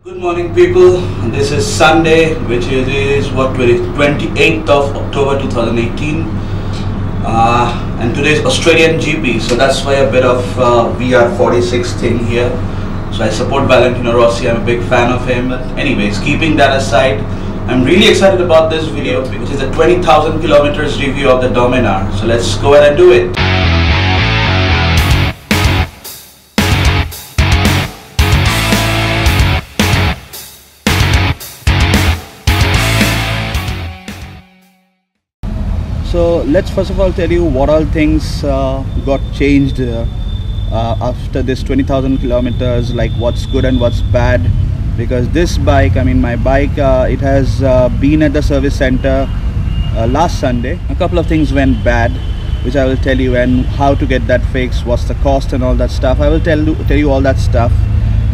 Good morning people, this is Sunday, which is 28th of October 2018 and today is Australian GP, so that's why a bit of VR46 thing here. So I support Valentino Rossi, I'm a big fan of him, but anyways, keeping that aside, I'm really excited about this video, which is a 20,000 kilometers review of the Dominar. So let's go ahead and do it. So let's first of all tell you what all things got changed after this 20,000 kilometers, like what's good and what's bad. Because this bike, my bike, it has been at the service center last Sunday. A couple of things went bad, which I will tell you, and how to get that fixed, what's the cost and all that stuff. I will tell you all that stuff,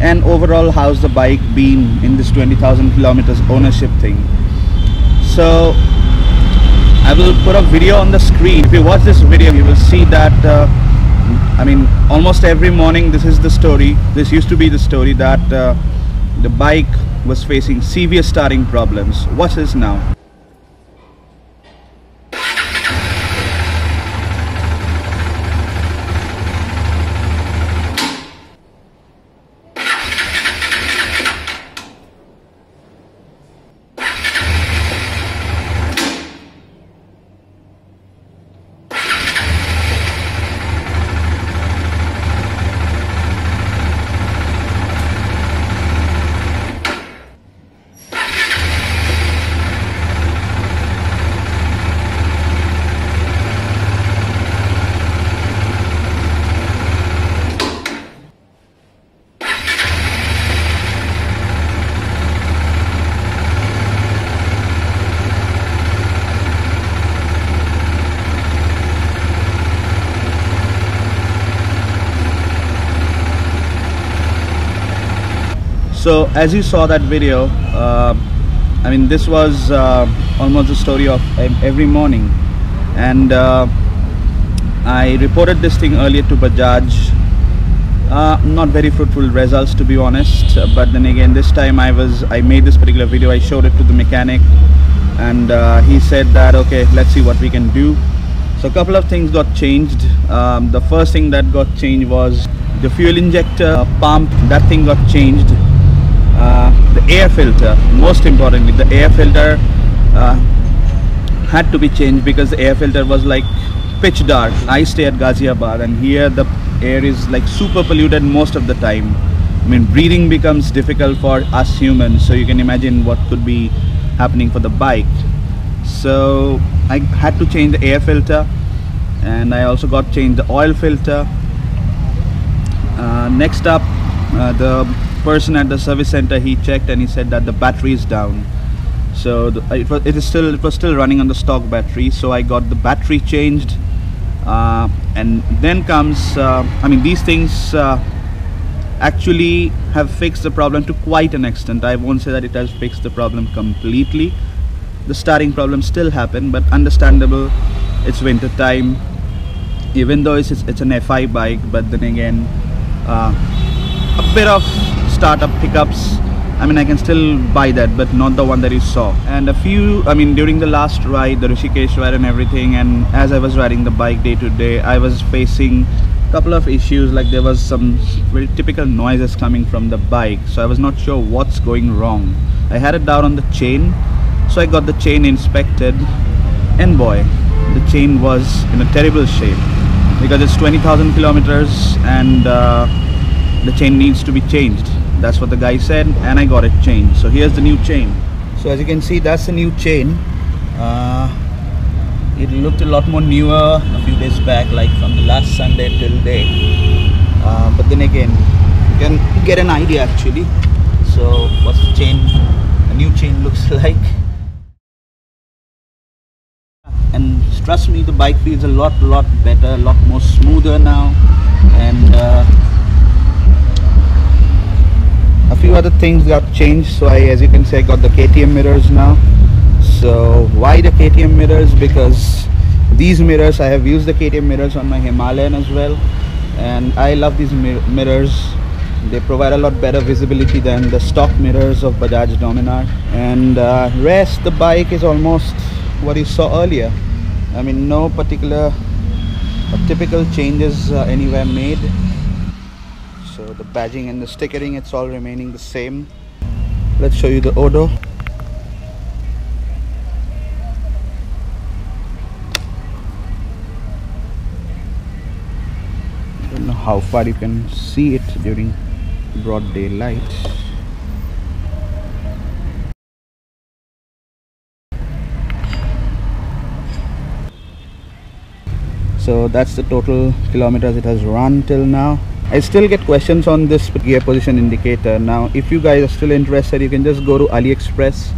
and overall how's the bike been in this 20,000 kilometers ownership thing. So I will put a video on the screen. If you watch this video, you will see that almost every morning this is the story. This used to be the story that the bike was facing severe starting problems. Watch this now. So as you saw that video, this was almost the story of every morning, and I reported this thing earlier to Bajaj. Not very fruitful results, to be honest, but then again this time I made this particular video. I showed it to the mechanic, and he said that okay, let's see what we can do. So a couple of things got changed. The first thing that got changed was the fuel injector pump. That thing got changed. The air filter, most importantly, the air filter had to be changed because the air filter was like pitch dark. I stay at Ghaziabad, and here the air is like super polluted most of the time. Breathing becomes difficult for us humans, so you can imagine what could be happening for the bike. So I had to change the air filter, and I also got changed the oil filter. Next up, the person at the service center, he checked and he said that the battery is down. So it was still running on the stock battery. So I got the battery changed, and then comes these things actually have fixed the problem to quite an extent. I won't say that it has fixed the problem completely. The starting problem still happened, but understandable. It's winter time, even though it's an FI bike, but then again a bit of startup hiccups. I can still buy that, but not the one that you saw. And a few, during the last ride, the Rishikesh ride and everything, and as I was riding the bike day to day, I was facing a couple of issues. Like there was some very typical noises coming from the bike, so I was not sure what's going wrong. I had it down on the chain, so I got the chain inspected, and boy, the chain was in a terrible shape because it's 20,000 kilometers and the chain needs to be changed. That's what the guy said, and I got it changed. So here's the new chain. So as you can see, that's the new chain. It looked a lot more newer a few days back, like from the last Sunday till date. But then again, you can get an idea actually. So what's the chain, the new chain looks like. And trust me, the bike feels a lot better, a lot more smoother now. And a few other things got changed. So as you can see, I got the KTM mirrors now. So why the KTM mirrors? Because these mirrors, I have used the KTM mirrors on my Himalayan as well, and I love these mirrors. They provide a lot better visibility than the stock mirrors of Bajaj Dominar, and rest the bike is almost what you saw earlier. I mean, no particular typical changes anywhere made. So the badging and the stickering, it's all remaining the same. Let's show you the odo. I don't know how far you can see it during broad daylight. So that's the total kilometers it has run till now. I still get questions on this gear position indicator. Now if you guys are still interested, you can just go to AliExpress.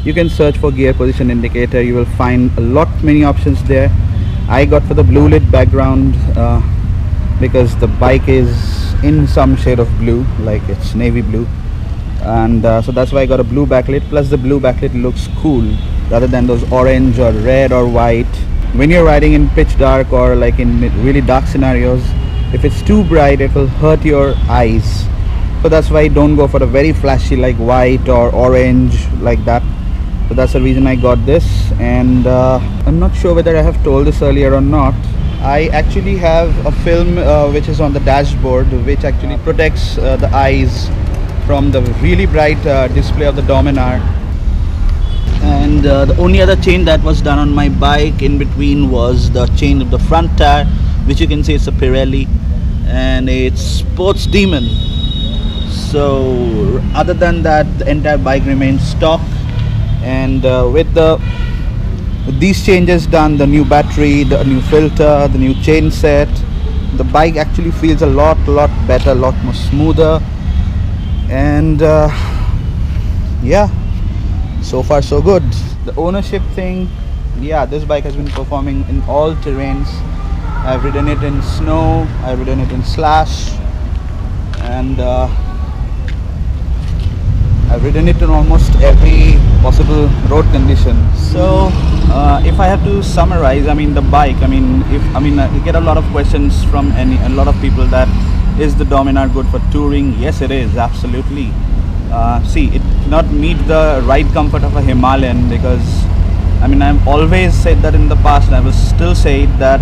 You can search for gear position indicator. You will find many options there. I got for the blue lit background because the bike is in some shade of blue, like it's navy blue, and so that's why I got a blue backlit. Plus the blue backlit looks cool rather than those orange or red or white. When you're riding in pitch dark or like in really dark scenarios, if it's too bright, it will hurt your eyes. So that's why don't go for a very flashy like white or orange like that. So that's the reason I got this. And I'm not sure whether I have told this earlier or not. I actually have a film which is on the dashboard, which actually protects the eyes from the really bright display of the Dominar. And the only other change that was done on my bike in between was the change of the front tire, which you can see it's a Pirelli and it's Sports Demon. So other than that, the entire bike remains stock. And with these changes done, the new battery, the new filter, the new chain set, the bike actually feels a lot better, a lot more smoother. And yeah, so far so good. The ownership thing, yeah, this bike has been performing in all terrains. I've ridden it in snow, I've ridden it in slash, and I've ridden it in almost every possible road condition. So if I have to summarize, I mean, the bike, I get a lot of questions from a lot of people that is the Dominar good for touring? Yes, it is, absolutely. See, it cannot meet the ride comfort of a Himalayan, because I mean, I've always said that in the past, and I will still say that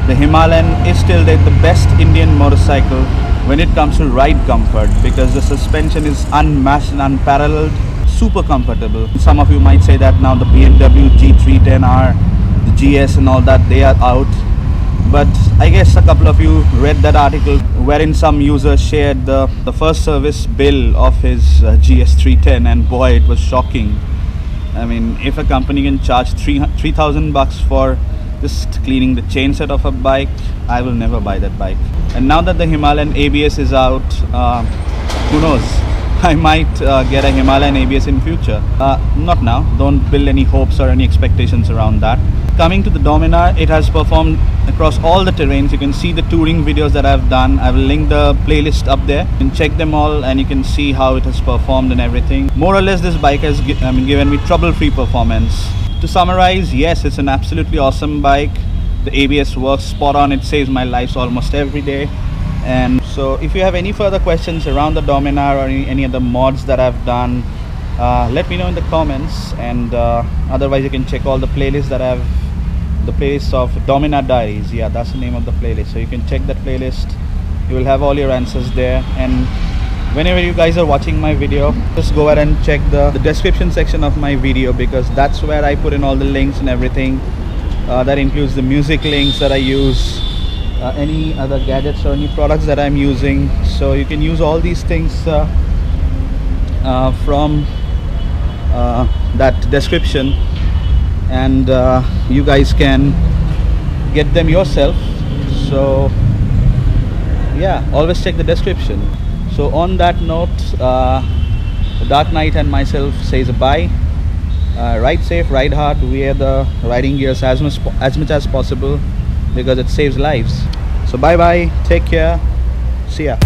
the Himalayan is still the best Indian motorcycle when it comes to ride comfort, because the suspension is unmatched and unparalleled, super comfortable. Some of you might say that now the BMW G310R, the GS and all that, they are out. But I guess a couple of you read that article wherein some user shared the first service bill of his GS310, and boy, it was shocking. I mean, if a company can charge 3,000 bucks for just cleaning the chain set of a bike, I will never buy that bike. And now that the Himalayan ABS is out, who knows, I might get a Himalayan ABS in future. Not now, don't build any hopes or any expectations around that. Coming to the Dominar, it has performed across all the terrains. You can see the touring videos that I've done. I will link the playlist up there. You can check them all and you can see how it has performed and everything. More or less, this bike has given me trouble-free performance. To summarize, yes, it's an absolutely awesome bike. The ABS works spot on. It saves my life almost every day. And so if you have any further questions around the Dominar or any other mods that I've done, let me know in the comments. And otherwise, you can check all the playlists that I've, the playlist of Dominar Diaries. Yeah, that's the name of the playlist. So you can check that playlist. You will have all your answers there. And whenever you guys are watching my video, just go ahead and check the description section of my video, because that's where I put in all the links and everything. That includes the music links that I use, any other gadgets or any products that I'm using. So you can use all these things from that description, and you guys can get them yourself. So yeah, always check the description. So on that note, the Dark Knight and myself says bye. Ride safe, ride hard, wear the riding gears as much as possible, because it saves lives. So bye bye, take care, see ya.